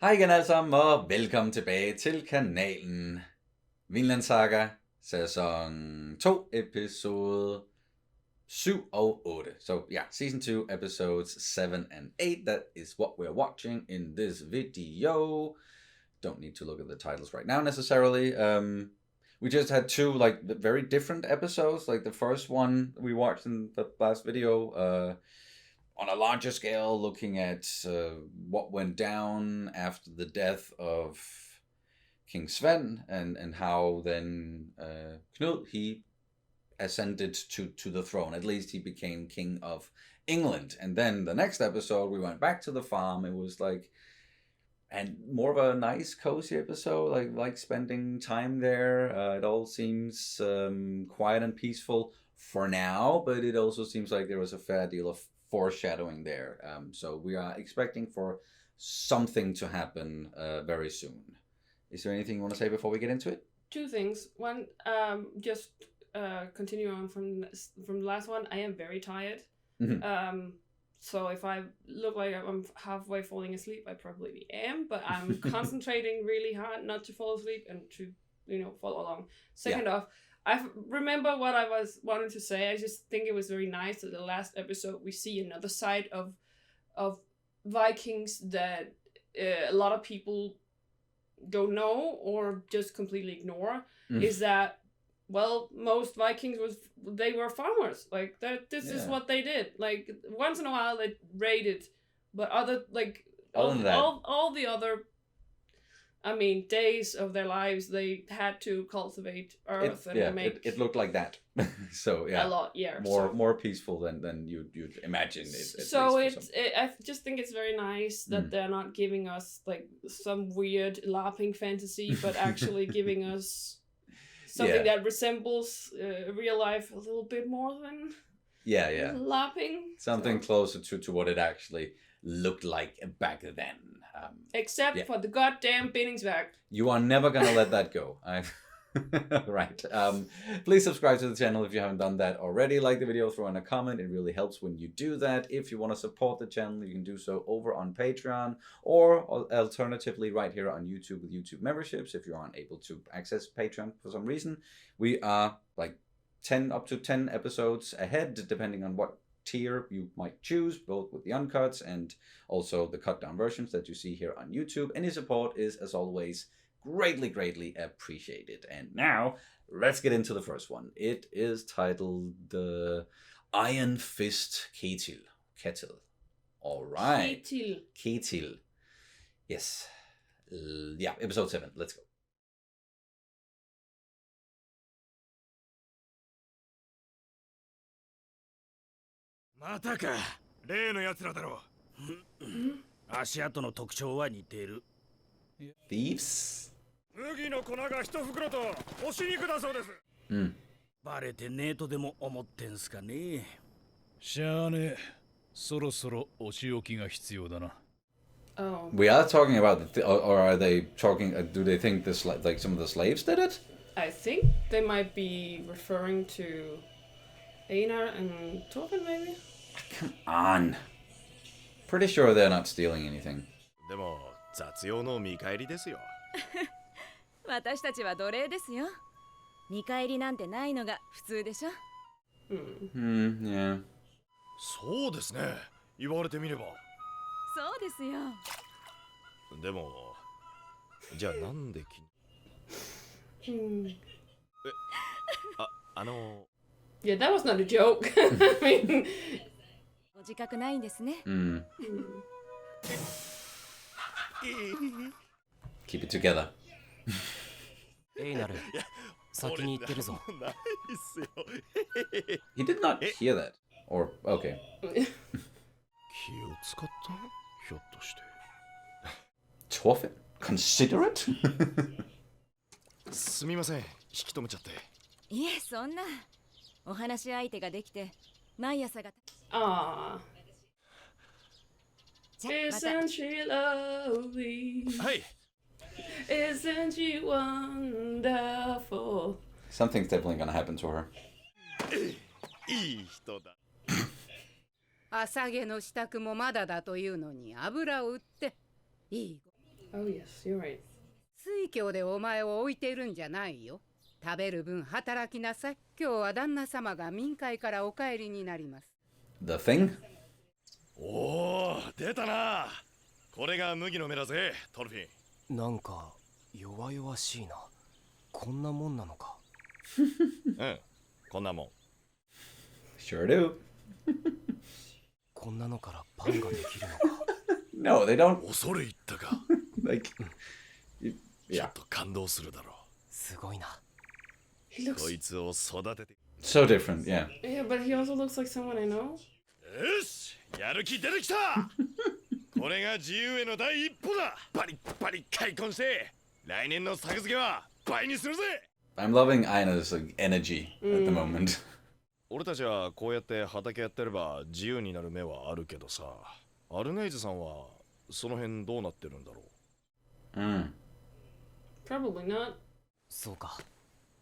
Hej igen alle sammen, og velkommen tilbage til kanalen. VINLAND SAGA, sæson 2, episode 7 og 8. So yeah, season 2, episodes 7 and 8. That is what we're watching in this video. Don't need to look at the titles right now necessarily. We just had two very different episodes. Like the first one we watched in the last video, on a larger scale, looking at what went down after the death of King Sven, and how then Knud, he ascended to the throne. At least he became king of England. And then the next episode, we went back to the farm. It was and more of a nice, cozy episode, like spending time there. It all seems quiet and peaceful for now, but it also seems like there was a fair deal of foreshadowing there. So we are expecting for something to happen very soon. Is there anything you want to say before we get into it? Two things. One, just continue on from the last one. I am very tired. Mm-hmm. So if I look like I'm halfway falling asleep, I probably am. But I'm concentrating really hard not to fall asleep and to follow along. Second off, I remember what I was wanting to say. I just think it was very nice that the last episode we see another side of Vikings that a lot of people don't know or just completely ignore. Is that, well, most Vikings were farmers. Like that. This is what they did. Like once in a while they raided, but all the other, days of their lives they had to cultivate earth and make. It looked like that. So yeah, a lot. Yeah, more peaceful than you'd imagine. I just think it's very nice that they're not giving us like some weird LARPing fantasy, but actually giving us something that resembles real life a little bit more than LARPing. Something closer to what it actually looked like back then. Except for the goddamn bindingsværk. You are never gonna let that go. Right. Please subscribe to the channel if you haven't done that already. Like the video, throw in a comment. It really helps when you do that. If you want to support the channel, you can do so over on Patreon, or alternatively right here on YouTube with YouTube memberships. If you aren't able to access Patreon for some reason, we are up to 10 episodes ahead, depending on what tier you might choose, both with the uncuts and also the cut down versions that you see here on YouTube. Any support is, as always, greatly appreciated. And now let's get into the first one. It is titled the Iron Fist Ketil. All right. Ketil. Yes. Yeah, episode 7. Let's go. またか、例のやつらだろう。足跡の特徴は似ている。Thieves? 麦の粉が一袋と干し肉だそうです。バレてねえとでも思ってんすかね。しゃあねえ。そろそろお仕置きが必要だな。We are talking about or are they talking? Do they think this like some of the slaves did it? I think they might be referring to Einar and Thorfinn, maybe? Come on. Pretty sure they're not stealing anything. でも雑用の見返りですよ。私たちは奴隷ですよ。見返りなんてないのが普通でしょ。Yeah. そうですね。言われてみれば。そうですよ。でもじゃあなんでYeah, that was not a joke. I mean... ご自覚ないんですね。Keep it together. エイナル、先に行ってるぞ。He did not hear that. Or, okay. 気を使ったひょっとして。Thorfinn? Considerate? すみません、引き止めちゃって。いえ、そんな。お話し相手ができて、毎朝が。Ah. Isn't she lovely? はい。 Isn't she wonderful? Something's definitely gonna happen to her. いい人だ。朝毛の支度もまだだというのに油を売っていい。Oh yes, you're right. 水郷でお前を置いているんじゃないよ。食べる分働きなさい。今日は旦那様が民会からお帰りになります。The thing? おお、出たな。これが麦の芽だぜ、トルフィン。なんか弱々しいな。こんなもんなのか。うん、こんなもん。Sure do. こんなのからパンができるのか。No, they don't. 恐れ入ったか。Like, ちょ yeah. っと感動するだろう。すごいな。He looks こいつを育てて。So different, yeah. yeah, but he also looks like someone I know. よし、やる気出てきた。これが自由への第一歩だ。バリッバリ開墾して、来年の作付けは倍にするぜ。I'm loving Einer's like, energy at the moment. 俺たちはこうやって畑やってれば自由になる目はあるけどさ、アルネイズさんはその辺どうなってるんだろう。Probably not. そうか。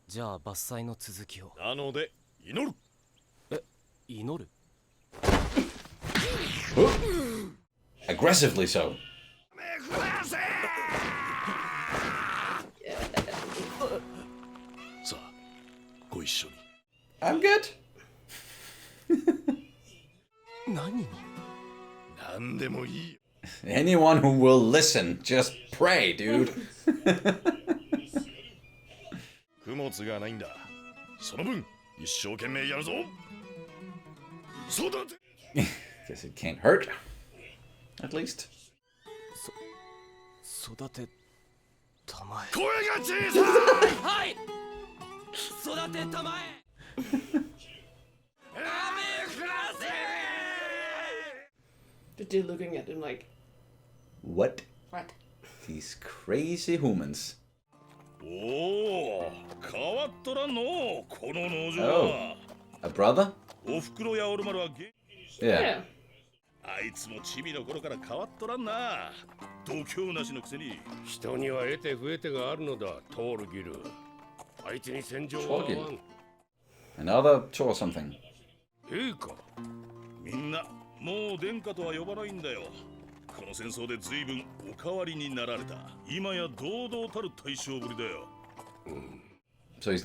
じゃあ伐採の続きを。なので祈る。え、祈る？ Aggressively so. さあ、ご一緒に。I'm good. 何に？なんでもいいよ。Anyone who will listen, just pray, dude. 供物がないんだ。その分一生懸命やるぞ。育て。Guess it can't hurt. At least. 育てたまえ。声が小さい。はい。育てたまえ。The dude looking at him like, What? what? These crazy humans. おお、変わっとらんの、この農場 Oh. は。A brother? おふくろやおるまるは元気にして。Yeah. あいつもチビの頃から変わっとらんな。度胸なしのくせに。人には得て増えてがあるのだ、トールギル。あいつに戦場は合わん。Another chore something. いいか。みんなもう殿下とは呼ばないんだよ。この戦争で随分お変わりになられた。今や堂々たる大将ぶりだよ。So he's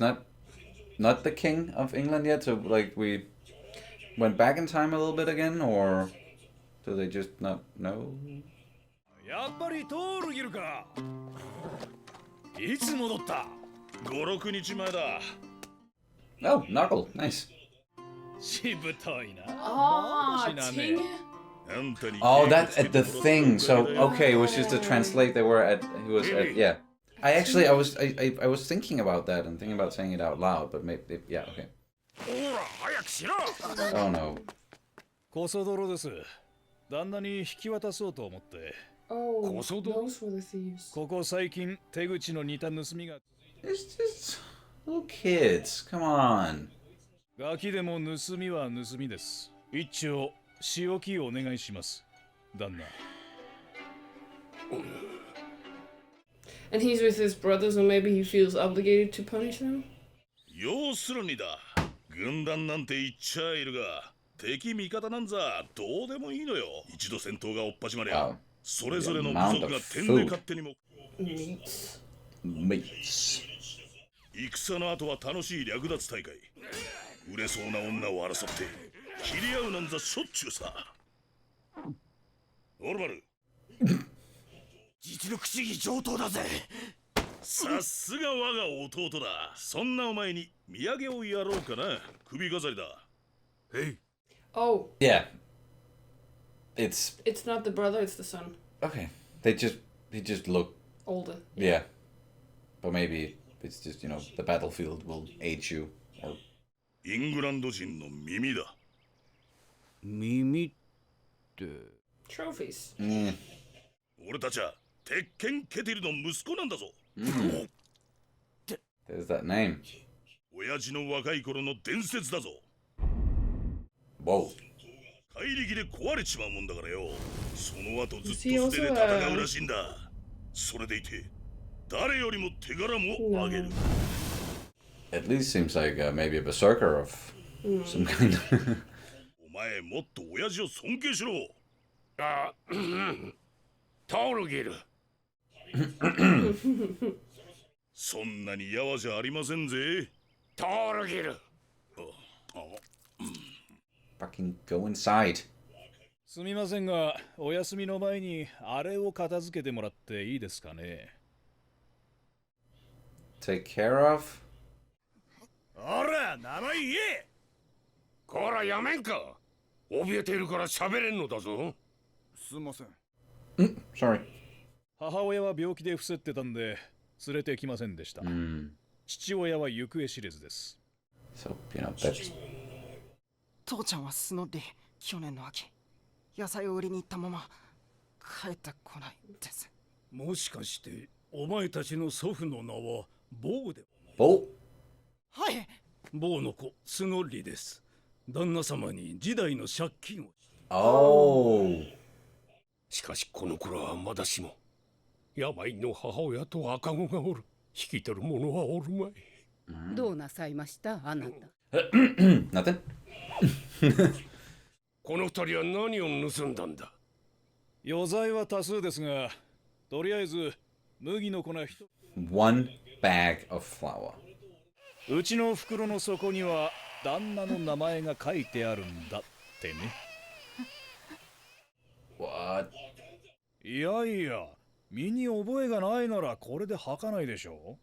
not the king of England yet. So like we went back in time a little bit again, or do they just not know? やっぱりトールギルか。いつ戻った？ 5、6日前だ。Oh, knuckle, nice. しぶといな。Ah, Ting. Oh, that's at the thing. So okay, it was just to translate. They were at. He was at. Yeah. I was thinking about that and thinking about saying it out loud, but maybe yeah, okay. Oh no. コソ泥です。旦那に引き渡そうと思って。Oh, Kosodo? those were the thieves. ここ最近手口の似た盗みが。 It's just little kids. Come on. ガキでも盗みは盗みです。一丁仕置きお願いします。旦那。And he's with his brothers, so maybe he feels obligated to punish them? 要するにだ。軍団なんて言っちゃいるが、敵味方なんざどうでもいいのよ。一度戦闘が追っ始まりゃ、 Oh. それぞれの部族が天で勝手にも。 Meats. Mates. 戦の後は楽しい略奪大会。売れそうな女を争って切り合うなんざしょっちゅうさ。オルマル。実力主義上等だぜ。さすが我が弟だ。そんなお前に土産をやろうかな。首飾りだ。へい。 Oh, Yeah. It's it's not the brother, it's the son. okay. They just look. Older. Yeah. But maybe it's just the battlefield will age you. Or イングランド人の耳だ。耳って。Trophies. 俺たちは鉄拳ケティルの息子なんだぞ。there's that name. 親父の若い頃の伝説だぞ。 Whoa. 怪力で壊れちまうもんだからよ。その後ずっと Is he 素手で also 戦うらしいんだ。それでいて誰よりも手柄もあげる。 At least seems like maybe a berserker of some kind. お前もっと親父を尊敬しろ。あ、トールギル。そんなにやわじゃありませんぜ。トールギル。Fucking go inside. すみませんが、お休みの前にあれを片付けてもらっていいですかね。Take care of? ほら、名前言え。こら、やめんか。怯えているから喋れんのだぞ。すみません。Sorry. 母親は病気で伏せってたんで連れてきませんでした。父親は行方知れずです。So, you know, that's... 父ちゃんは素ので去年の秋野菜を売りに行ったまま帰ってこないです。もしかしてお前たちの祖父の名はボーで。Bo? はい。ボーの子スノッリです。旦那様に時代の借金を。Oh. しかしこの頃はまだしも病の母親と赤子がおる。引き取る者はおるまい。どうなさいましたあなた。Nothing? この二人は何を盗んだんだ。余罪は多数ですが、とりあえず麦の粉一。One bag of flour. うちの袋の底には旦那の名前が書いてあるんだってね。What? いやいや、身に覚えがないならこれで履かないでしょ。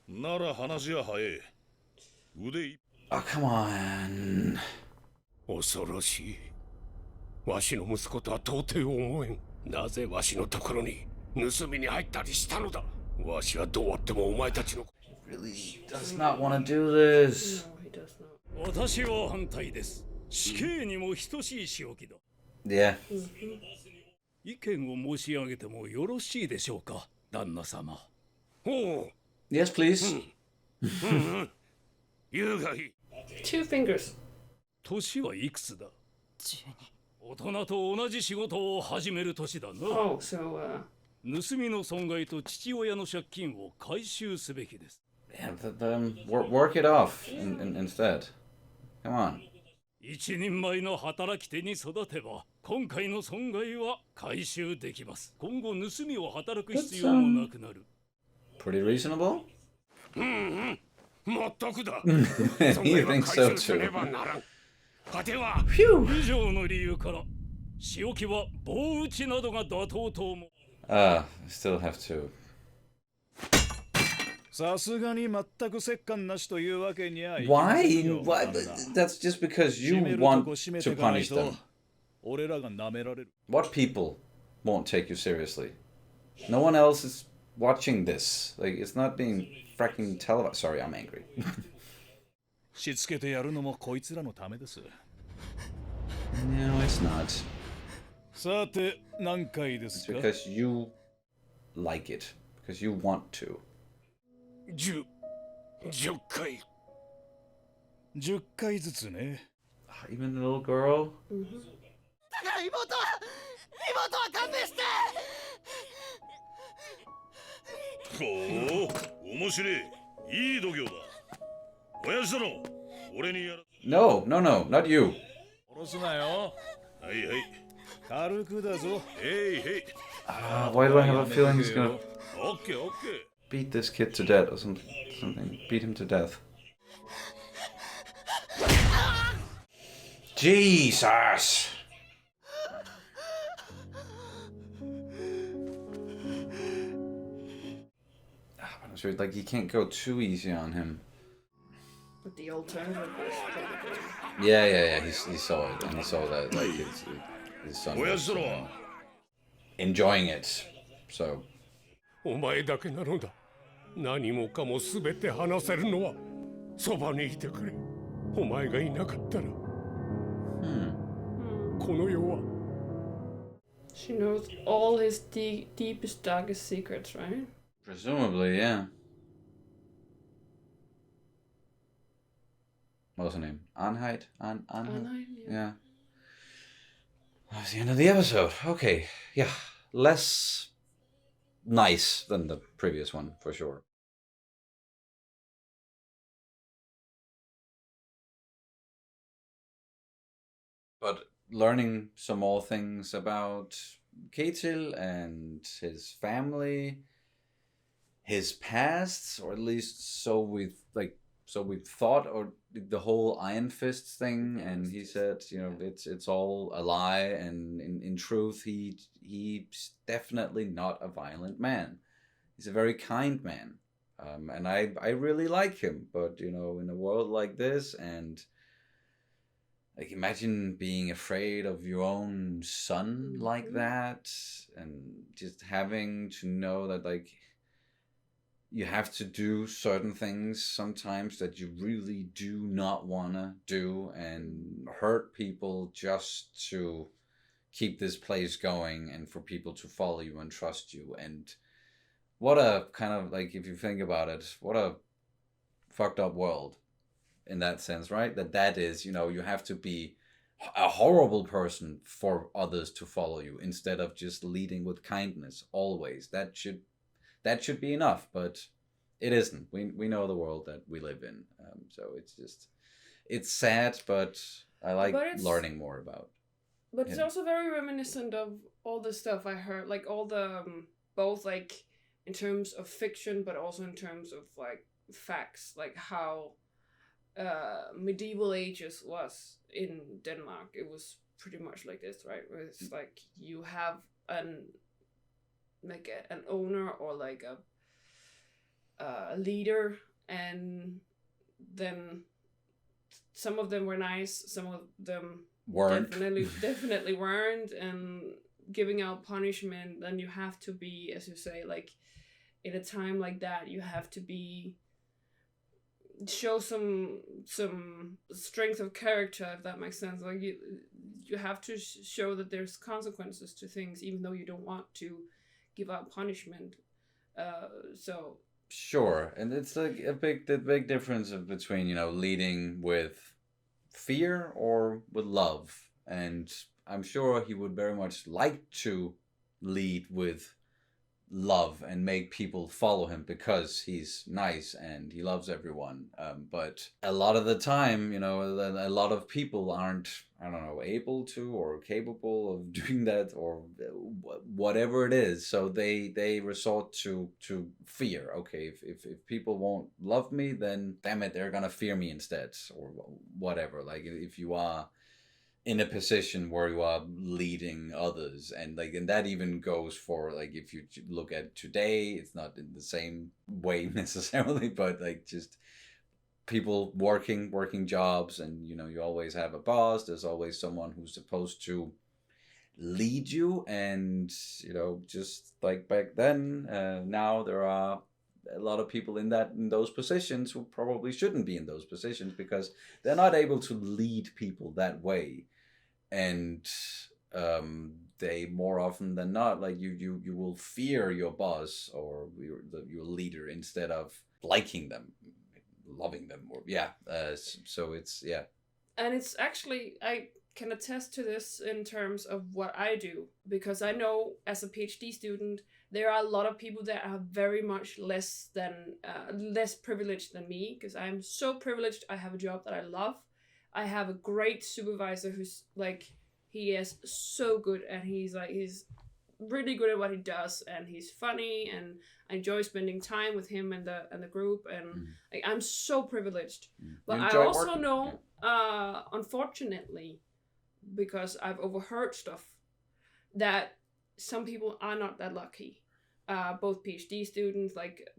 なら話は早い。腕いっ Oh, come on. 恐ろしい。わしの息子とは到底思えん。なぜわしのところに盗みに入ったりしたのだ。わしはどうあってもお前たちの Really does not want to do this. No, he does not. 私は反対です。死刑にも等しい仕置きだ。Yeah. 意見を申し上げてもよろしいでしょうか、旦那様。おう。 Yes, please. 言うがいい。 2 fingers. 年はいくつだ。12。大人と同じ仕事を始める年だな。 Oh, so, 盗みの損害と父親の借金を回収すべきです。Yeah, work it off instead. Come on. 一人前の働き手に育てば、今回の損害は回収できます。今後盗みを働く必要もなくなる。Pretty reasonable? まったくだ。 You think so すれ too? ばならん。果ては以上の理由から仕置きは棒打ちなどが妥当と思う。I still have to. さすがに全く折檻なしというわけにはいかない Why? よ。 Why? なんだ。 That's just because you 締めると want こ締め to てかない punish と them. 俺らが舐められる。 What people won't take you seriously? No one else is watching this. Like, it's not being fracking televised. Sorry, I'm angry. しつけてやるのもこいつらのためです。 No, it's not. さて、何回です It's か。 because you like it. Because you want to. 10回。10回ずつね。 Even the little girl? だから妹は勘弁して。ほう、面白い。いい度胸だ。親父殿、俺にやら。No, no, no, not you. 殺すなよ。はいはい。軽くだぞ。へいへい。Why do I have a feeling he's gonna オッケーオッケー。 beat this kid to death or something? Beat him to death. Jesus! I'm sure, like, you can't go too easy on him. but the alternative is probably. Yeah. He saw it, and he saw that, like, his son was enjoying it. So, お前だけなのだ。何もかもすべて話せるのはそばにいてくれ。お前がいなかったら、この世は。 She knows all his deepest, darkest secrets, right? presumably, yeah. What was her name? Anheit? Anheit? Einar, yeah. Yeah. That was the end of the episode. Okay, yeah. Less nice than the previous one, for sure. But learning some more things about Ketil and his family, his past, or at least so we've thought, or the whole Iron Fist thing, and he said, it's all a lie, and in truth, he's definitely not a violent man. He's a very kind man, and I really like him. But in a world like this, and like imagine being afraid of your own son like that, and just having to know that like you have to do certain things sometimes that you really do not want to do, and hurt people just to keep this place going and for people to follow you and trust you. And what a kind of, like, if you think about it, what a fucked up world in that sense, right? That is, you have to be a horrible person for others to follow you instead of just leading with kindness always. That should be enough, but it isn't. We know the world that we live in, so it's sad, but I like learning more about. But it's also very reminiscent of all the stuff I heard, like all the both like in terms of fiction, but also in terms of like facts, like how medieval ages was in Denmark. It was pretty much like this, right? Where it's like you have an owner or like a leader, and then some of them were nice, some of them weren't. definitely weren't, and giving out punishment. Then you have to be, as you say, like in a time like that, you have to show some strength of character, if that makes sense. Like you have to show that there's consequences to things, even though you don't want to give out punishment. So sure, and it's like the big difference between leading with fear or with love, and I'm sure he would very much like to lead with love and make people follow him because he's nice and he loves everyone. But a lot of the time, a lot of people aren't, able to or capable of doing that, or whatever it is. So they resort to fear. Okay, if people won't love me, then damn it, they're gonna fear me instead, or whatever. Like if you are in a position where you are leading others, and that even goes for, like, if you look at today, it's not in the same way necessarily, but like just people working jobs, and you always have a boss. There's always someone who's supposed to lead you, and just like back then, now there are a lot of people in those positions who probably shouldn't be in those positions because they're not able to lead people that way. And they more often than not, like you will fear your boss or your leader instead of liking them, loving them, or so it's and it's actually, I can attest to this in terms of what I do, because I know as a PhD student there are a lot of people that are very much less privileged than me, because I'm so privileged. I have a job that I love. I have a great supervisor who's like, he is so good, and he's really good at what he does, and he's funny, and I enjoy spending time with him and the group, and like, I'm so privileged. But I also know, unfortunately, because I've overheard stuff, that some people are not that lucky. Both PhD students, like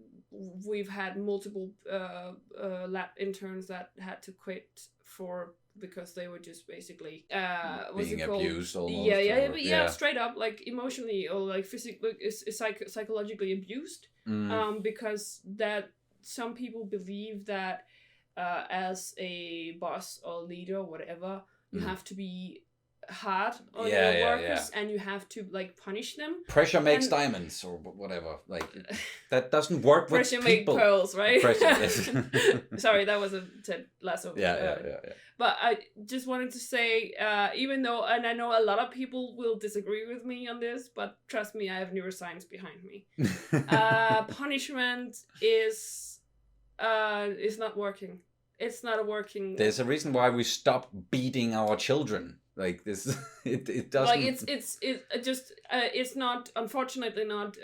we've had multiple lab interns that had to quit because they were just basically being abused almost. Yeah, straight up, like emotionally or like physically, psychologically abused. Because that some people believe that as a boss or leader or whatever, you have to be hard on your workers, and you have to like punish them. Pressure makes diamonds, or whatever. Like that doesn't work with people. Pressure makes pearls, right? Pressure, Sorry, that was a Ted Lasso. Yeah. But I just wanted to say, even though, and I know a lot of people will disagree with me on this, but trust me, I have neuroscience behind me. Punishment is not working. It's not working. There's a reason why we stop beating our children. Like this, it doesn't. Like it's not, unfortunately not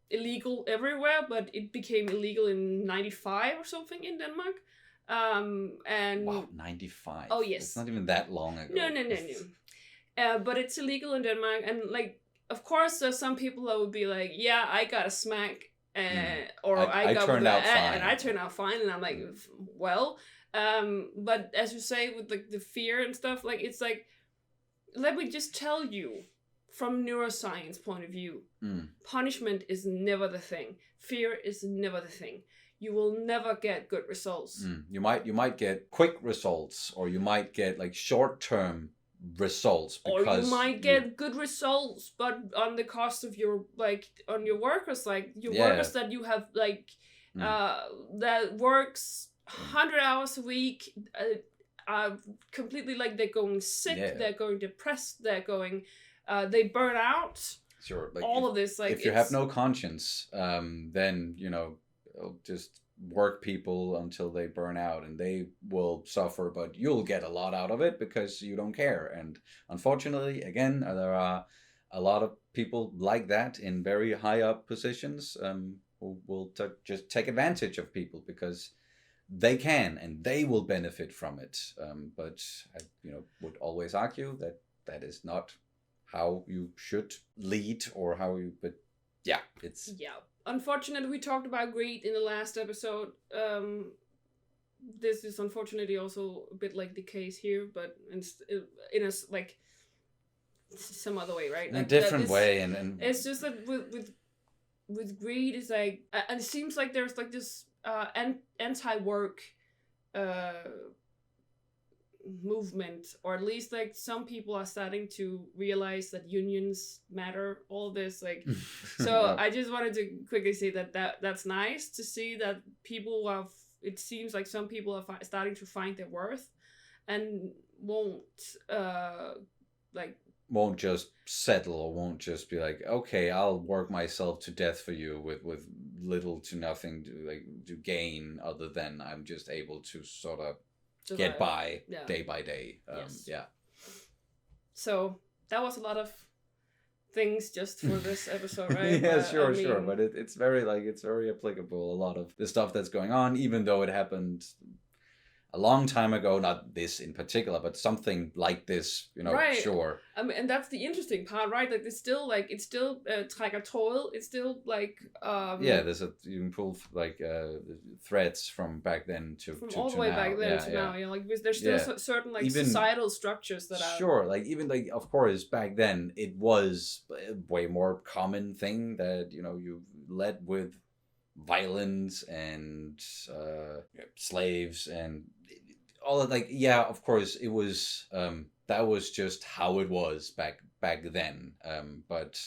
illegal everywhere, but it became illegal in 95 or something in Denmark. And wow, 95. Oh yes, it's not even that long ago. No. But it's illegal in Denmark, and like, of course, there's some people that would be like, yeah, I got a smack, or I got turned out fine, and I turned out fine, and I'm like, well, but as you say, with like the fear and stuff, like, it's like, let me just tell you, from neuroscience point of view, punishment is never the thing. Fear is never the thing. You will never get good results. You might get quick results, or you might get like short-term results, because or you might get good results, but on the cost of your, like, on your workers, like your workers that you have, like, that works 100 hours a week, are completely, like, they're going sick, they're going depressed, they're going, they burn out. Sure, like all of this, like, if you have no conscience, then just work people until they burn out, and they will suffer, but you'll get a lot out of it because you don't care. And unfortunately, again, there are a lot of people like that in very high up positions, who will just take advantage of people because they can, and they will benefit from it. But I would always argue that that is not how you should lead, or how you, but yeah, it's... Yeah. Unfortunately, we talked about greed in the last episode. This is unfortunately also a bit like the case here, but in a like some other way, right? In like a different way, and it's just that with greed is like, and it seems like there's like this anti-work movement, or at least like some people are starting to realize that unions matter, all this, like, so I just wanted to quickly say that's nice to see that people have, it seems like some people are starting to find their worth, and won't just settle, or won't just be like, okay, I'll work myself to death for you with little to nothing to gain, other than I'm just able to sort of get by day by day. Yeah. So that was a lot of things just for this episode, right? Yeah, sure. But it's very applicable. A lot of the stuff that's going on, even though it happened a long time ago, not this in particular, but something like this, right. Sure. I mean, and that's the interesting part, right? Like, it's still trækker tråd. It's still like you can pull like threads from back then to all the way now. Back then to now. Like, there's still certain like even societal structures that are sure. Like, even like, of course, back then it was a way more common thing that you led with violence and slaves and all of, like, of course it was that was just how it was back then, but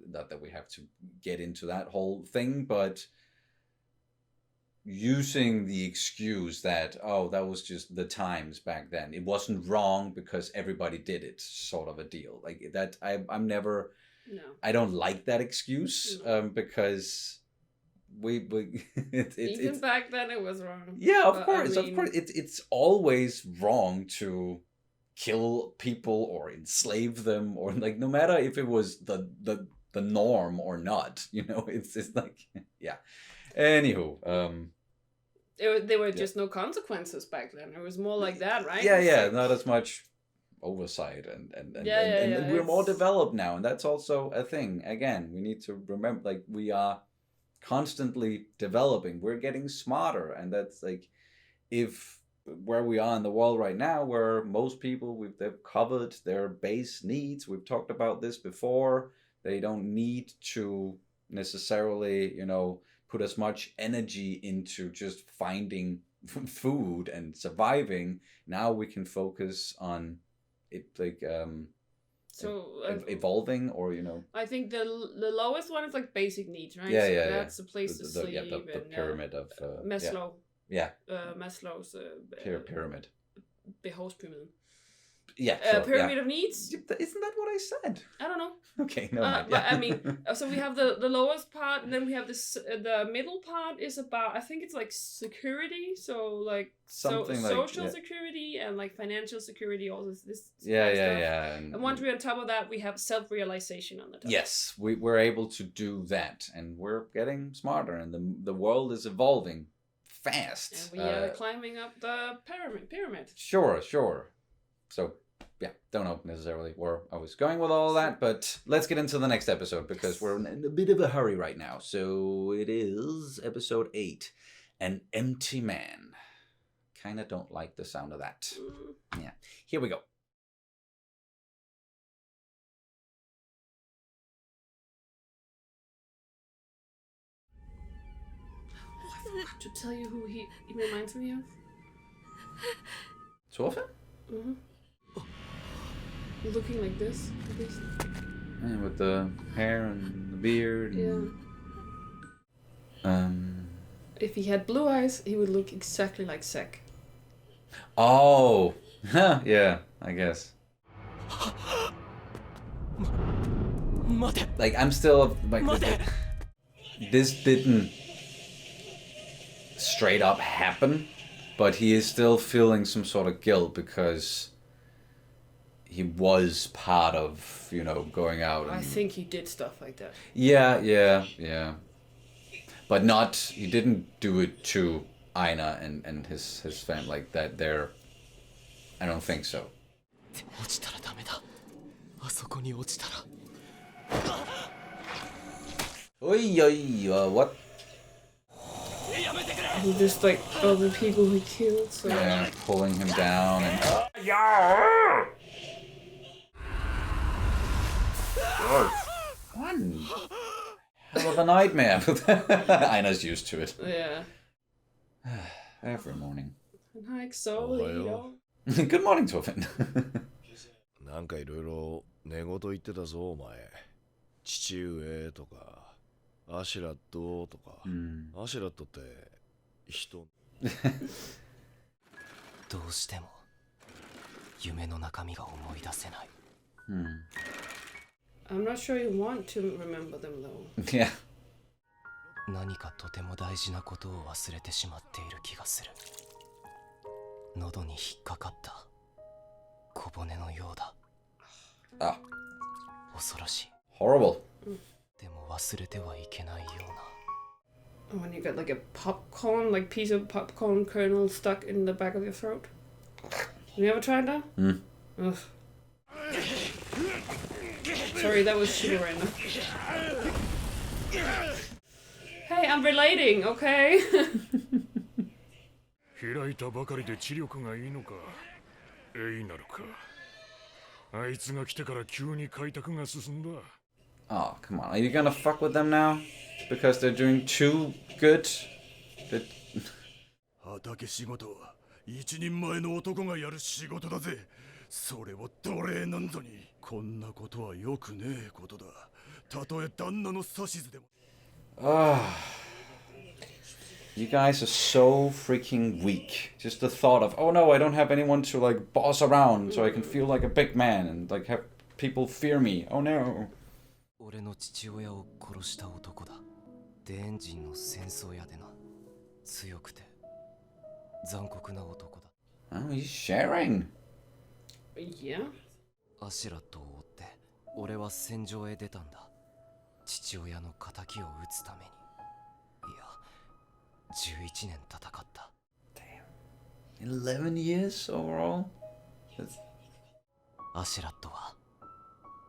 not that we have to get into that whole thing, but using the excuse that that was just the times back then, it wasn't wrong because everybody did it, sort of a deal like that. I'm never I don't like that excuse, because even back then it was wrong. Yeah, of course. It's always wrong to kill people or enslave them, or like, no matter if it was the norm or not. It's like, yeah. Anywho, there were just no consequences back then. It was more like that, right? Yeah, not as much oversight, and we're more developed now, and that's also a thing. Again, we need to remember, like, we are constantly developing, we're getting smarter, and that's like, if where we are in the world right now, where most people they've covered their base needs, we've talked about this before, they don't need to necessarily put as much energy into just finding food and surviving. Now we can focus on it, like evolving, or I think the lowest one is like basic needs, right? That's a place to sleep. The pyramid of Maslow. Yeah. Maslow's pyramid. Behovspyramiden. Yeah, sure, pyramid of needs. Isn't that what I said? I don't know. Okay, no mind. But I mean, so we have the lowest part, and then we have this. The middle part is about, I think it's like security. So like Something like, social security and like financial security. All this. Yeah. And once we're on top of that, we have self-realization on the top. Yes, we're able to do that, and we're getting smarter, and the world is evolving fast. And we are climbing up the pyramid. Sure. So, yeah, don't know necessarily where I was going with all of that, but let's get into the next episode, because we're in a bit of a hurry right now. So it is episode 8, An Empty Man. Kinda don't like the sound of that. Yeah, here we go. I forgot to tell you who he reminds me of. Thorfinn? Mm-hmm. Looking like this, at least. Yeah, with the hair and the beard. And, If he had blue eyes, he would look exactly like Zack. Oh, yeah, I guess. Like, I'm still like this didn't straight up happen, but he is still feeling some sort of guilt because he was part of, going out. I think he did stuff like that. Yeah. But he didn't do it to Einar and his family like that. I don't think so. What? He just like all the people he killed. So. Yeah, pulling him down and. One hell of a nightmare. Einar's used to it. Yeah. Every morning. Like so, Good morning, Thorfinn. なんかいろいろ寝言言ってたぞお前。父上とかアシュラットとか、アシュラットって人。どうしても夢の中身が思い出せない。I'm not sure you want to remember them though. Yeah. 何かとても大事なことを忘れてしまっている気がする。喉に引っかかった小骨のようだ。あ、恐ろしい。Horrible. でも忘れてはいけないような。When you get like a popcorn, like piece of popcorn kernel stuck in the back of your throat. Have you ever tried that? Ugh. Sorry, that was sugar right now. Hey, I'm relating, okay? 開いたばかりで知力がいいのか。エイナルか。あいつが来てから急に開拓が進んだ。Oh, come on. Are you gonna fuck with them now? Because they're doing too good? 畑仕事は一人前の男がやる仕事だぜ。それを奴隷なんぞに。こんなことはよくねえことだ。たとえ旦那の指図でも。You guys are so freaking weak. Just the thought of, oh no, I don't have anyone to like boss around so I can feel like a big man and like have people fear me. Oh no. 俺の父親を殺した男だ。デーン人の戦争屋でな。強くて残酷な男だ。Oh, he's sharing. Yeah. アシュラットを追って俺は戦場へ出たんだ。父親の仇を討つために。いや、11年戦った。Damn. 11 years overall? アシュラットは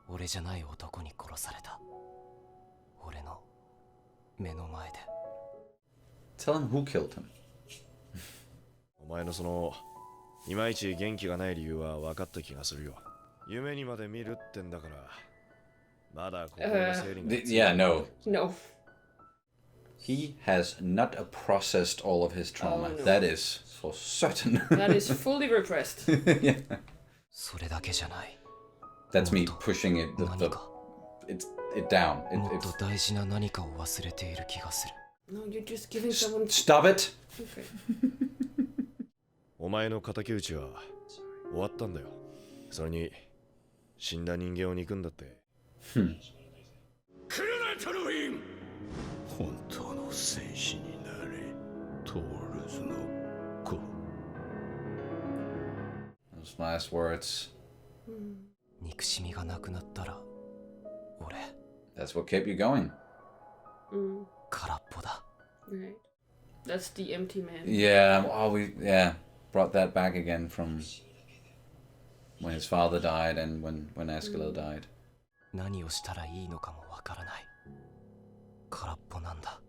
俺じゃない男に殺された。俺の目の前で。Tell him who killed him. お前のそのいまいち元気がない理由は分かった気がするよ。夢にまで見るってんだから。まだ心の整理が。Yeah, no. No. He has not processed all of his trauma. Oh, no. That is for certain. That is fully repressed. Yeah. それだけじゃない。 That's me pushing it down. もっと大事な何かを忘れている気がする。 No, you're just giving someone. Stop it! Okay. お前の敵討ちは終わったんだよ。それに死んだ人間を憎んだって。来るなトルフィン。本当の戦士になれ、トールズの子。 Those last words. 憎しみがなくなったら俺 That's what kept you going. 空っぽだ。 Right. That's the empty man. Yeah, we brought that back again from when his father died and when Eskilo died. 何をしたらいいのかもわからない。空っぽなんだ。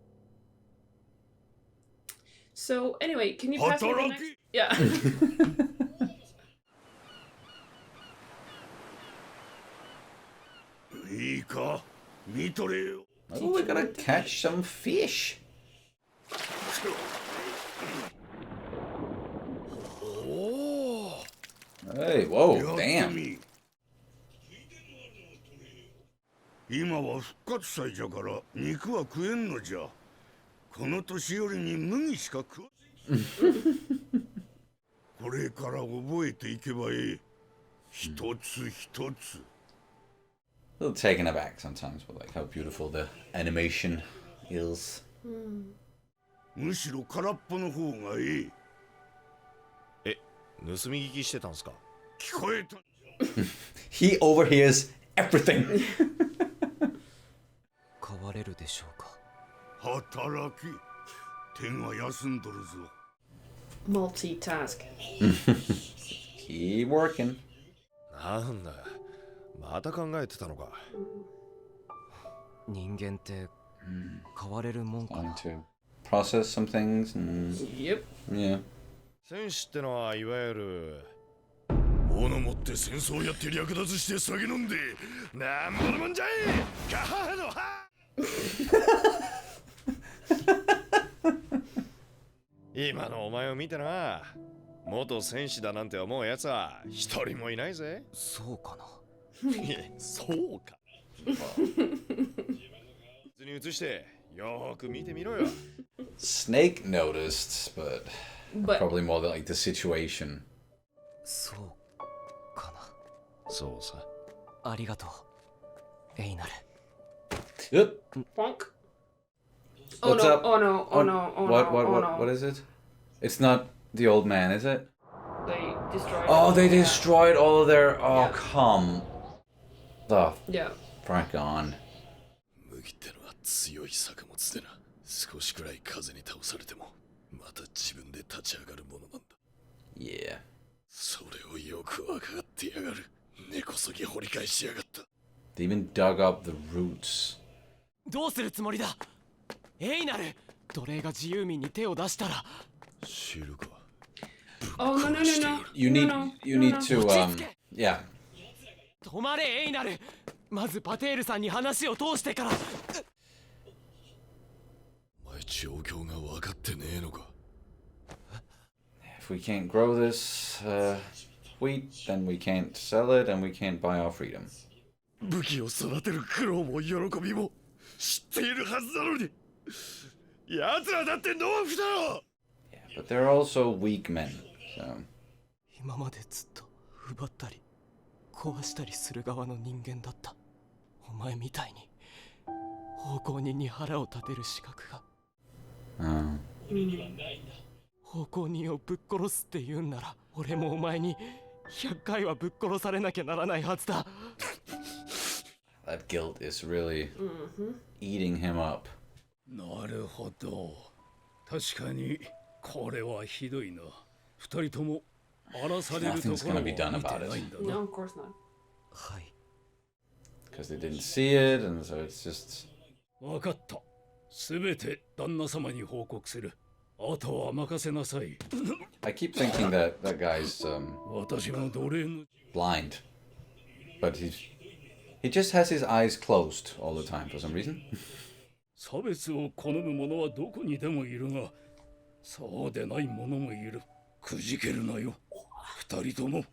So anyway, can you pass me the next? Yeah. Oh, we're gonna catch some fish. Hey, whoa, damn. 今は復活祭じゃから肉は食えんのじゃ。この年寄りに麦しか食わこれから覚えていけばいい。一つ一つ。 A little taken aback sometimes with like how beautiful the animation is. むしろ空っぽの方がいい。え、盗み聞きしてたんすか？聞こえた。 He overhears everything. 変われるでしょうか。働き。天は休んどるぞ。 Multitask. Keep working. なんだ、また考えてたのか。人間って変われるもんかな。 Trying to process some things and Yep. yeah. 戦士ってのはいわゆる斧持って戦争やって略奪して酒飲んでなんぼのもんじゃい。ガハハのハ。今のお前を見てな、元戦士だなんて思うやつは一人もいないぜ。そうかな。そうか。図に移してよーく見てみろよ。Snake noticed, but But probably more like the situation. そうかな。そうさ。ありがとう、エイナル。Yep. bonk. Oh What's no, up? oh no, oh no, oh what, no, what, oh what, no. what is it? It's not the old man, is it? They destroyed Oh, it. they Yeah. destroyed all of their. Oh, Yeah. come the Yeah. frick on. 麦ってのは強い作物でな。少しくらい風に倒されてもまた自分で立ち上がるものなんだ。 Yeah. それをよくわかってやがる。根こそぎ掘り返しやがった。 They even dug up the roots. どうするつもりだ、エイナル。奴隷が自由民に手を出したら。知るか。 Oh no, no, no, no. You No, need no, you no, need no. to yeah. 止まれ、エイナル。まずパテールさんに話を通してから。お前状況が分かってねえのか。 If we can't grow this wheat, then we can't sell it, and we can't buy our freedom. 武器を育てる苦労も喜びも知っているはずなのに。奴らだって農夫だろ。 Yeah, but they're also weak men. So 今までずっと奪ったり壊したりする側の人間だった。お前みたいに奉公人に腹を立てる資格が。奉公人をぶっ殺すって言うんなら、俺もお前に100回はぶっ殺されなきゃならないはずだ。 that guilt is really eating him up. なるほど。確かにこれはひどいな。二人とも荒らされるところを見てないんだな。 No, of course not. はい。 Because they didn't see it, and so it's just. わかった。すべて旦那様に報告する。あとは任せなさい。 I keep thinking that that guy's 私も奴隷の blind, but he just has his eyes closed all the time for some reason. 差別を好む者はどこにでもいるが、そうでない者もいる。くじけるなよ。二人とも。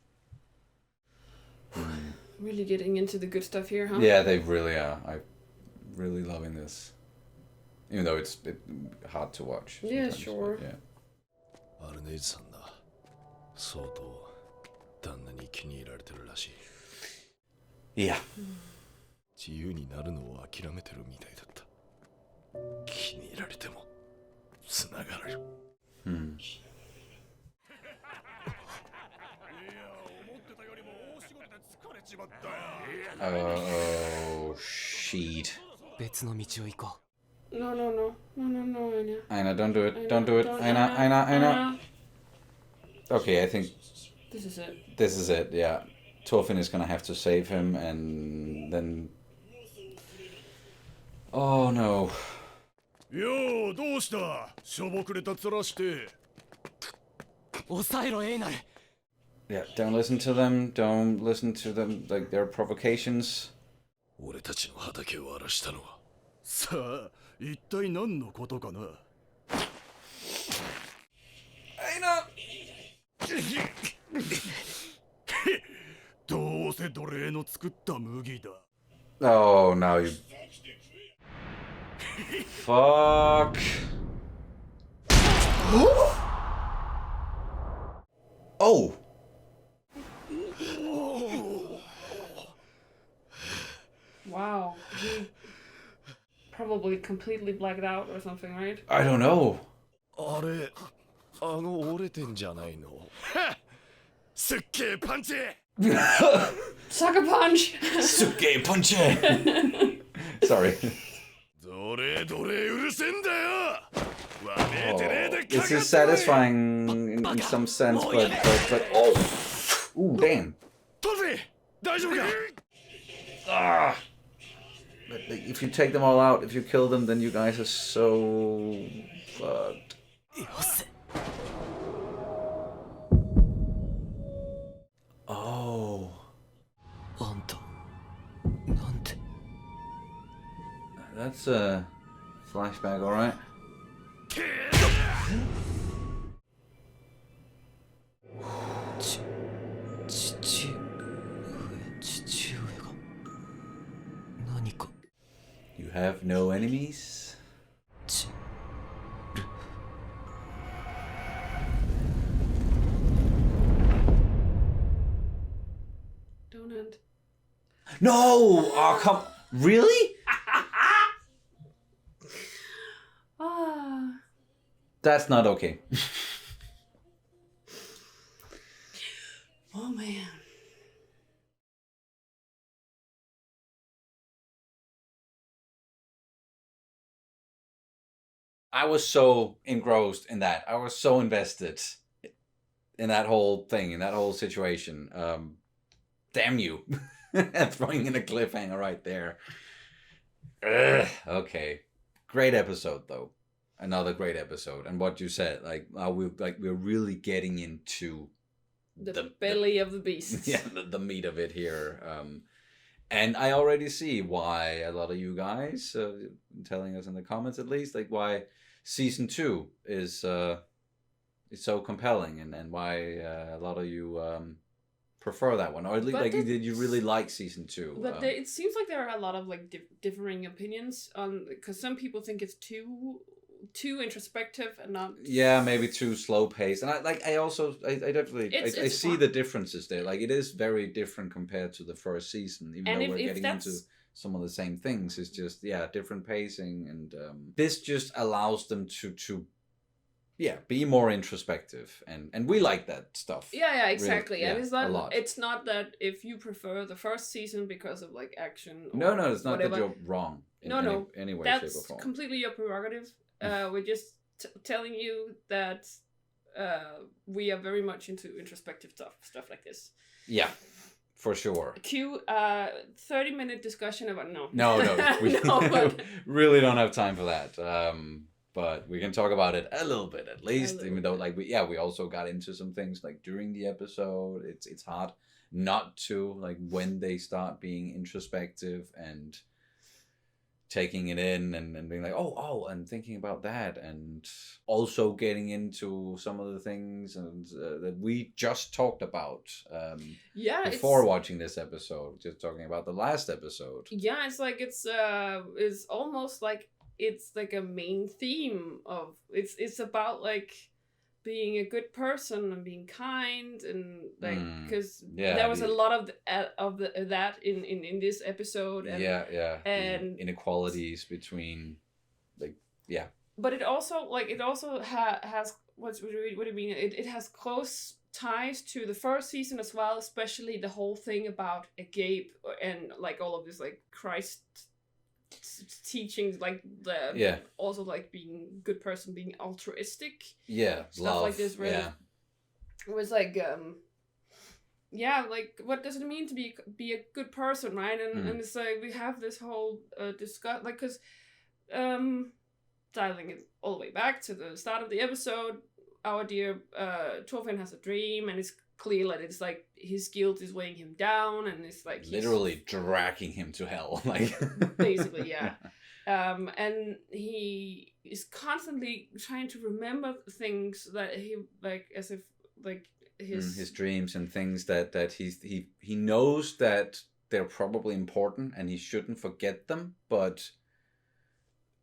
Really getting into the good stuff here, huh? Yeah, they really are. I'm really loving this, even though it's hard to watch. Yeah, sometimes, sure. but yeah. アルネイズさんだ。そうと旦那に気に入られてるらしい。Yeah. 自由になるのを諦めてるみたいだった。気に入られてもつながれる。Hmm. Oh, shit. 別の道を行こ No, no, no. No, no, no, Einar. Einar, don't do it. Don't do it. Einar. Okay, I think This is it. this is it, yeah. Thorfinn is gonna have to save him, and then... Oh, no. よう、どうした？しょぼくれた面して。う。抑えろエイナル。 Yeah, don't listen to them. Don't listen to them, like, their provocations. 俺たちの畑を荒らしたのは。さあ、一体何のことかな。Einar! どうせ奴隷の作った麦だ。Oh, no, you... Fuck. Oh! Wow. He probably completely blacked out or something, right? I don't know. あれ、折れてんじゃないの。すっげえパンチ。 Sucker punch! Suke punch! Sorry. どれうるせえんだよ。わめえてねえで This is satisfying in some sense, but oh, ooh, damn. トルフィン、大丈夫か。 Ah. But if you take them all out, if you kill them, then you guys are so fucked. よせ。 Oh. あんた、なんて。 That's a flashback, alright? 父上が何か You have no enemies? ち Don't end. No! Oh, come... Really? Ah. That's not okay. Oh, man. I was so engrossed in that. I was so invested in that whole thing, in that whole situation. Damn you. Throwing in a cliffhanger right there. Ugh, okay. Great episode, though. Another great episode. And what you said, we're really getting into The belly of the beast. yeah, the meat of it here. And I already see why a lot of you guys, telling us in the comments at least, like why season 2 is so compelling, and why a lot of you prefer that one, or at least did you really like season 2? But it seems like there are a lot of like differing opinions on, because some people think it's too introspective and not. Yeah, maybe too slow paced, and I definitely I see fun. the differences there. Like it is very different compared to the first season, even And though if we're getting into some of the same things. It's just different pacing, and this just allows them to be more introspective, and we like that stuff. Yeah, exactly. Really, and a lot. It's not that if you prefer the first season because of like action. Or No, it's not whatever. that you're wrong. In any way, that's shape, or form. completely your prerogative. We're just telling you that we are very much into introspective stuff like this. Yeah, for sure. Cue 30-minute discussion about No, we but... really don't have time for that. But we can talk about it a little bit at least, even though we also got into some things like during the episode. It's hard not to, like, when they start being introspective and taking it in and being like, oh, and thinking about that, and also getting into some of the things and that we just talked about before watching this episode, just talking about the last episode. Yeah, it's like it's almost like it's like a main theme of it's about like being a good person and being kind, and like because Yeah, there was a lot of that in this episode. And, and inequalities between, like, But it also has what do you mean? It has close ties to the first season as well, especially the whole thing about agape and like all of this like Christ teachings, like the also like being a good person, being altruistic, stuff love, like this. Really, it was like like what does it mean to be a good person, right? And it's like we have this whole discuss, like, because dialing it all the way back to the start of the episode, our dear Thorfinn has a dream, and it's clear that it's like his guilt is weighing him down, and it's like literally dragging him to hell, like basically, and he is constantly trying to remember things that he like, as if like his dreams and things that he knows that they're probably important and he shouldn't forget them, but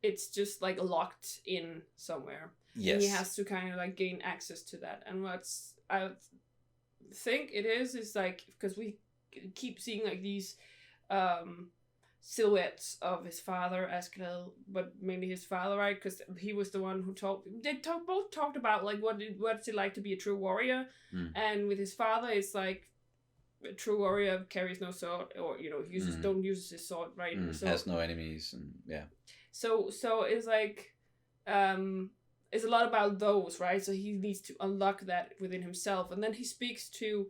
it's just like locked in somewhere. Yes. And he has to kind of like gain access to that. And what's I think it is like, because we keep seeing like these silhouettes of his father, Ketil, but mainly his father, right? Because he was the one who both talked about like what's it like to be a true warrior, and with his father, it's like a true warrior carries no sword, or don't use his sword, right? So, has no enemies, and So it's like it's a lot about those, right? So he needs to unlock that within himself, and then he speaks to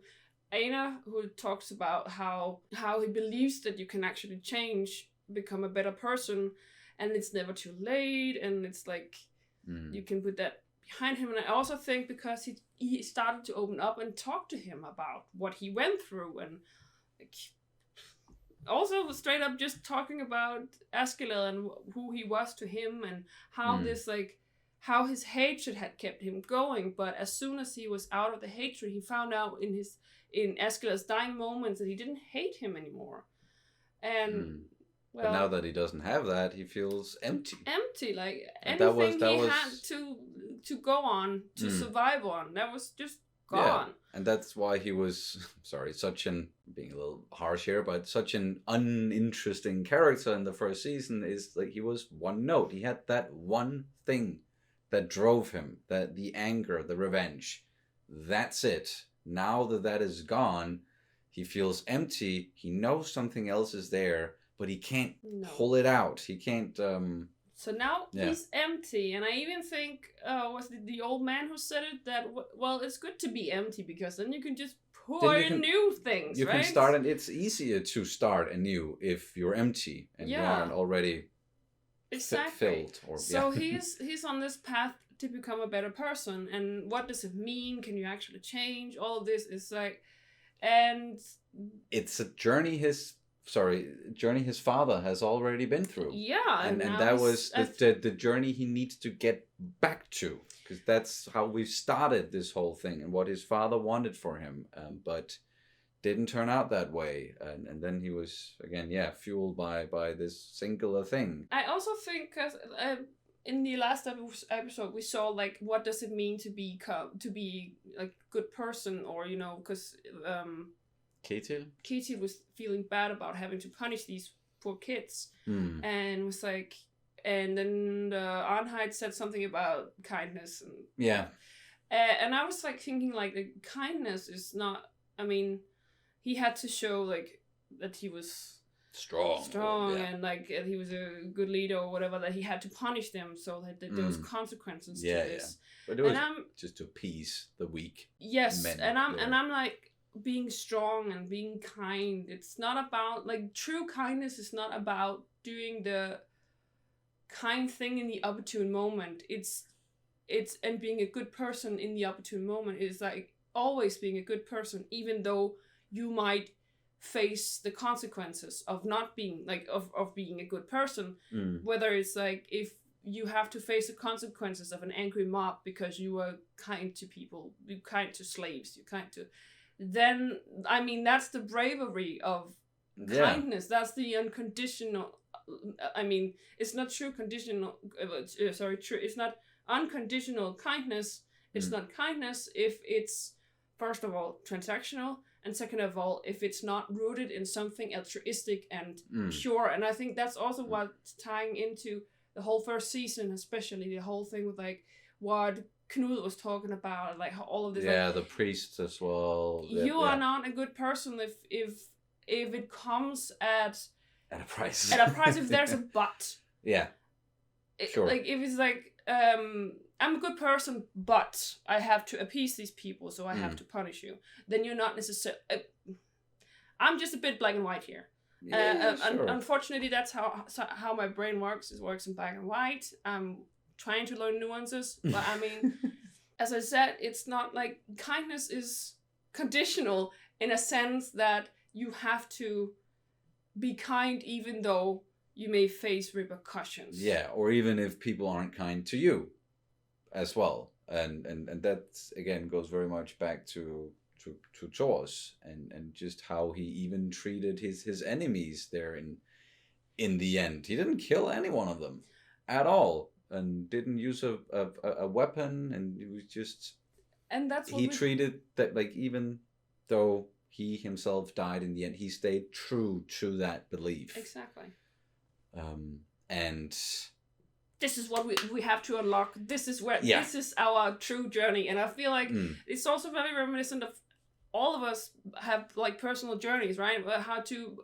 Einar, who talks about how he believes that you can actually change, become a better person, and it's never too late, and it's like you can put that behind him. And I also think because he started to open up and talk to him about what he went through, and like also straight up just talking about Ketil and who he was to him, and how this like how his hatred had kept him going. But as soon as he was out of the hatred, he found out in Eskil's dying moments that he didn't hate him anymore. And but now that he doesn't have that, he feels empty. Like And anything that he was had to go on, to survive on, that was just gone. And that's why he was, being a little harsh here, but such an uninteresting character in the first season. Is like he was one note. He had that one thing that drove him, that the anger, the revenge. That's it. Now that is gone, he feels empty. He knows something else is there, but he can't pull it out. He can't. So now he's empty, and I even think was it the old man who said it, that well, it's good to be empty because then you can just pour in new things. You right? can start, and it's easier to start anew if you're empty and you aren't already filled. So he's on this path to become a better person, and what does it mean? Can you actually change? All of this is like, and it's a journey his father has already been through. And that was the journey he needs to get back to, because that's how we've started this whole thing, and what his father wanted for him, but didn't turn out that way, and then he was again fueled by this singular thing. I also think because in the last episode we saw like what does it mean to be like a good person, or because Ketil was feeling bad about having to punish these poor kids, and was like, and then Arnheid said something about kindness, and and I was like thinking like the kindness is not, I mean, he had to show like that he was strong and like he was a good leader or whatever, that he had to punish them so that there was consequences to this. But it was just to appease the weak. Men, and I'm like, being strong and being kind, it's not about like, true kindness is not about doing the kind thing in the opportune moment. It's and being a good person in the opportune moment is like always being a good person, even though you might face the consequences of not being like of being a good person. Whether it's like if you have to face the consequences of an angry mob because you were kind to people, you're kind to slaves, you're kind to, then I mean that's the bravery of kindness. That's the unconditional. I mean, it's not true conditional. It's not unconditional kindness. It's not kindness if it's, first of all, transactional, and second of all, if it's not rooted in something altruistic and pure. And I think that's also what's tying into the whole first season, especially the whole thing with like what Knud was talking about, like how all of this. Yeah, like, the priests as well. You are not a good person if it comes at a price. At a price, if there's a but. Yeah. Sure. Like if it's like I'm a good person, but I have to appease these people, so I have to punish you. Then you're not necessarily. I'm just a bit black and white here. Yeah, sure. Unfortunately, that's how my brain works. It works in black and white. I'm trying to learn nuances, but I mean, as I said, it's not like kindness is conditional in a sense that you have to be kind even though you may face repercussions. Yeah, or even if people aren't kind to you as well. And that, again, goes very much back to Thor's and just how he even treated his enemies there in the end. He didn't kill any one of them at all and didn't use a weapon, and it was just... And that's what he treated that, like, even though he himself died in the end, he stayed true to that belief. Exactly. And this is what we have to unlock. This is where this is our true journey, and I feel like it's also very reminiscent of all of us have like personal journeys, right? How to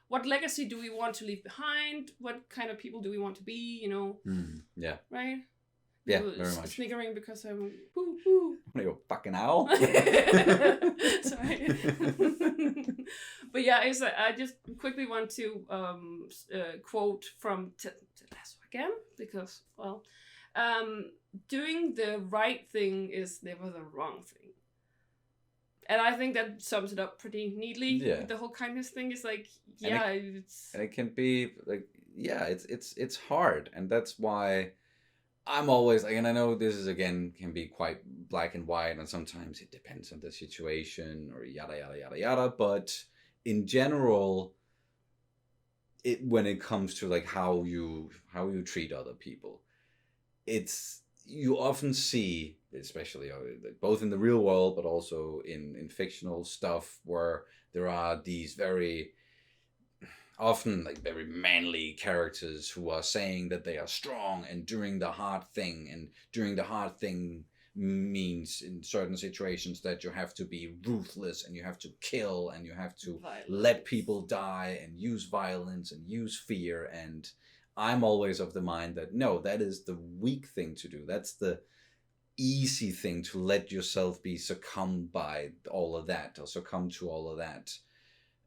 what legacy do we want to leave behind? What kind of people do we want to be? You know? Yeah. Right. Yeah, very much. Sniggering because I'm woo. You fucking owl. Sorry. But yeah, I just quickly want to quote from Lasso again, because, well, doing the right thing is never the wrong thing. And I think that sums it up pretty neatly. Yeah. The whole kindness thing is like, it's... And it can be like, it's hard. And that's why I'm always like, and I know this is, again, can be quite black and white, and sometimes it depends on the situation or yada, yada, yada, yada. But in general, when it comes to like how you treat other people, you often see, especially both in the real world, but also in fictional stuff, where there are these very often like very manly characters who are saying that they are strong and doing the hard thing, and doing the hard thing means in certain situations that you have to be ruthless and you have to kill and you have to let people die and use violence and use fear. And I'm always of the mind that no, that is the weak thing to do. That's the easy thing, to let yourself be succumbed by all of that, or succumb to all of that.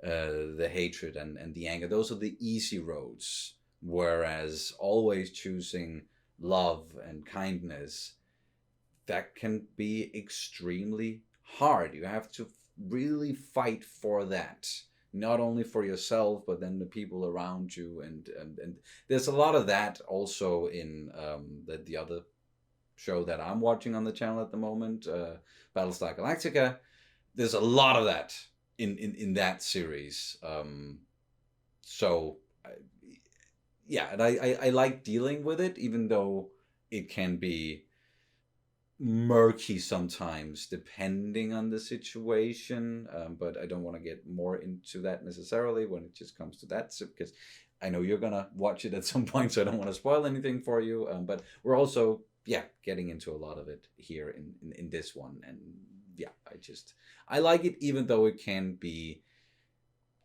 The hatred and the anger, those are the easy roads, whereas always choosing love and kindness, that can be extremely hard. You have to really fight for that, not only for yourself, but then the people around you, and there's a lot of that also in the other show that I'm watching on the channel at the moment, Battlestar Galactica. There's a lot of that in that series. So and I like dealing with it, even though it can be murky sometimes depending on the situation, but I don't want to get more into that necessarily when it just comes to that, because I know you're gonna watch it at some point, so I don't want to spoil anything for you, but we're also getting into a lot of it here in this one. And I like it, even though it can be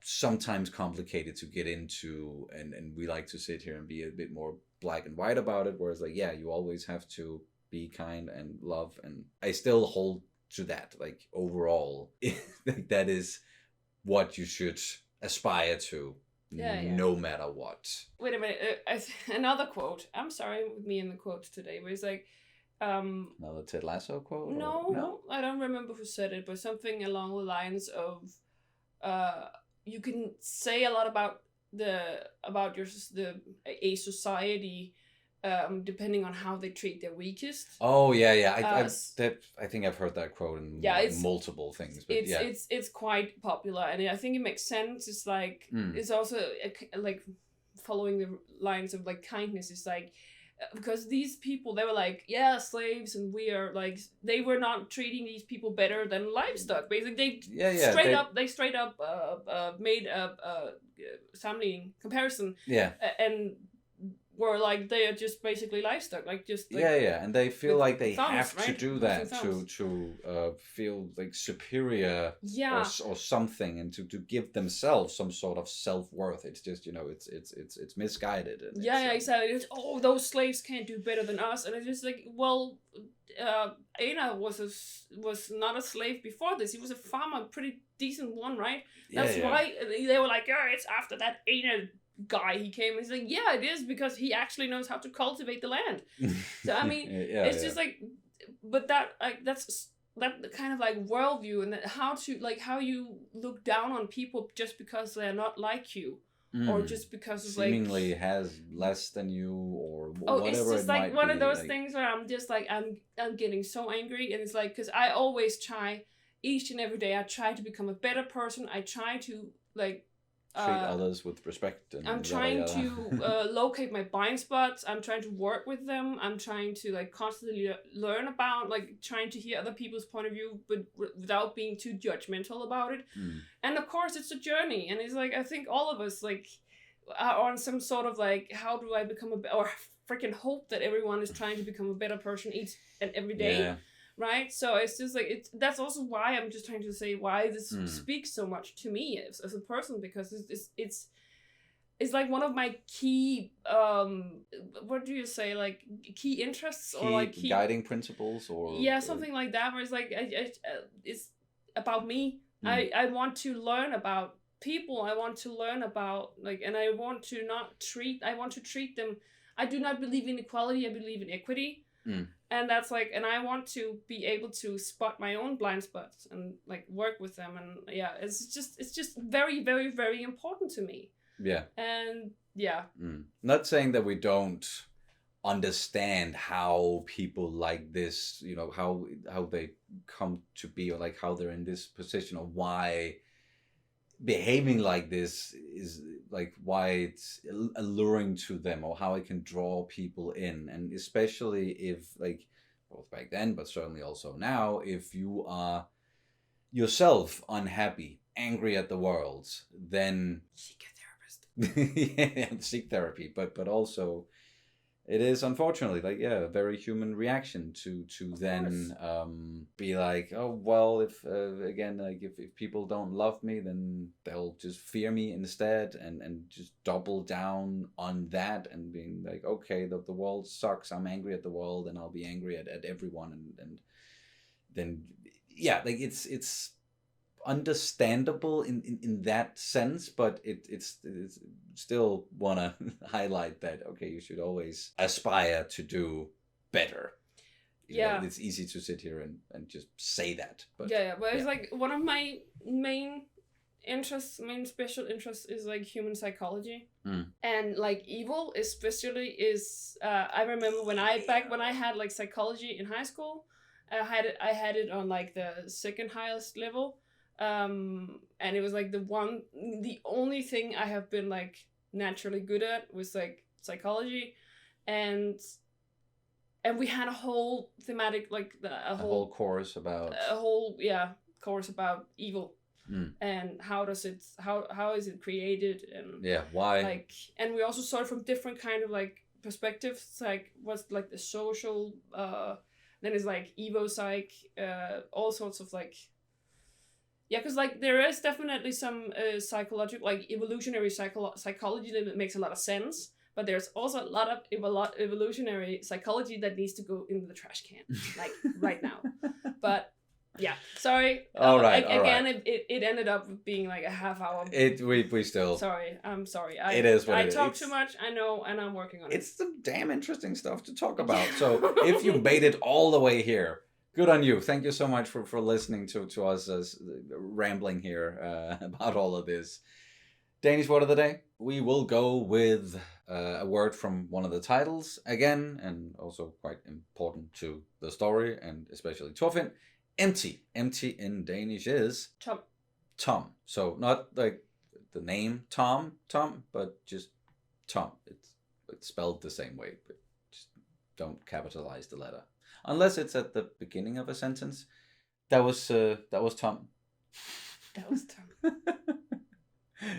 sometimes complicated to get into, and we like to sit here and be a bit more black and white about it, whereas like, you always have to be kind and love, and I still hold to that, like, overall. That is what you should aspire to, no matter what. Wait a minute, another quote. I'm sorry with me in the quotes today, but it's like, another Ted Lasso quote? No, I don't remember who said it, but something along the lines of, you can say a lot about a society, depending on how they treat their weakest. Oh yeah. I think I've heard that quote in multiple things. But it's quite popular, and I think it makes sense. It's like it's also like following the lines of like kindness. It's like because these people, they were like, yeah, slaves, and we are like, they were not treating these people better than livestock. Basically, they straight up made a sammenligning comparison. Yeah. And were like, they are just basically livestock, like just like, and they feel like they thumbs, have to right? do that to feel like superior or something, and to give themselves some sort of self-worth. It's just, it's misguided. And exactly. It's, oh, those slaves can't do better than us, and it's just like, well, Einar was not a slave before this. He was a farmer, pretty decent one, right? That's why they were like, oh, it's after that Einar guy he came. He's like, yeah, it is, because he actually knows how to cultivate the land. So I mean, it's just like, but that, like, that's that kind of like worldview, and that how you look down on people just because they're not like you, or just because of seemingly has less than you, or whatever. It's just it like might one be, of those things where I'm just like, I'm getting so angry, and it's like, because I always try, each and every day, I try to become a better person. I try to like treat others with respect. And I'm trying to locate my blind spots. I'm trying to work with them. I'm trying to like constantly learn about, like, trying to hear other people's point of view, but without being too judgmental about it. And of course, it's a journey, and it's like, I think all of us like are on some sort of like, how do I become or freaking hope that everyone is trying to become a better person each and every day. Right, so it's just like, that's also why I'm just trying to say why this speaks so much to me as a person, because it's like one of my key what do you say, like key interests, or like key guiding principles, or something like that, where it's like it's about me. I want to learn about people. I want to learn about, like, and I want to treat them. I do not believe in equality. I believe in equity. And that's like, and I want to be able to spot my own blind spots and like work with them, and it's just very, very, very important to me. And not saying that we don't understand how people like this, how they come to be, or like how they're in this position, or why behaving like this is like, why it's alluring to them, or how it can draw people in. And especially if, like, both back then but certainly also now, if you are yourself unhappy, angry at the world, then seek a therapist. Seek therapy, but also it is unfortunately like a very human reaction to then be like, oh well, if again, like if people don't love me, then they'll just fear me instead, and just double down on that, and being like, okay, the world sucks, I'm angry at the world, and I'll be angry at everyone, and then like it's understandable in that sense, but it's still want to highlight that, okay, you should always aspire to do better. It's easy to sit here and just say that, but but it's like one of my main special interests is like human psychology, and like evil especially is I remember when I had like psychology in high school, I had it on like the second highest level. And it was like the only thing I have been like naturally good at was like psychology, and we had a whole thematic, like a whole course about evil, and how is it created, and why, like, and we also saw it from different kind of like perspectives, like what's like the social, then it's like evo psych, all sorts of like. Because like there is definitely some psychological, like evolutionary psychology that makes a lot of sense, but there's also a lot of evolutionary psychology that needs to go into the trash can, like right now. But sorry. All right. It ended up being like a half hour. We still. Sorry, I'm sorry. It is what it is. I talk too much. I know, and I'm working on it. It's some damn interesting stuff to talk about. So if you made it all the way here, good on you. Thank you so much for listening to us as rambling here about all of this. Danish word of the day. We will go with a word from one of the titles again, and also quite important to the story, and especially Thorfinn. Empty. Empty in Danish is Tom. Tom. So not like the name Tom, but just Tom. It's spelled the same way, but just don't capitalize the letter. Unless it's at the beginning of a sentence. That was Tom. That was Tom.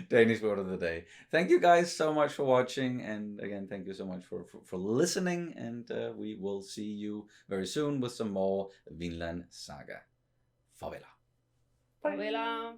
Danish word of the day. Thank you guys so much for watching, and again, thank you so much for listening, and we will see you very soon with some more Vinland Saga. Farvel. Farvel.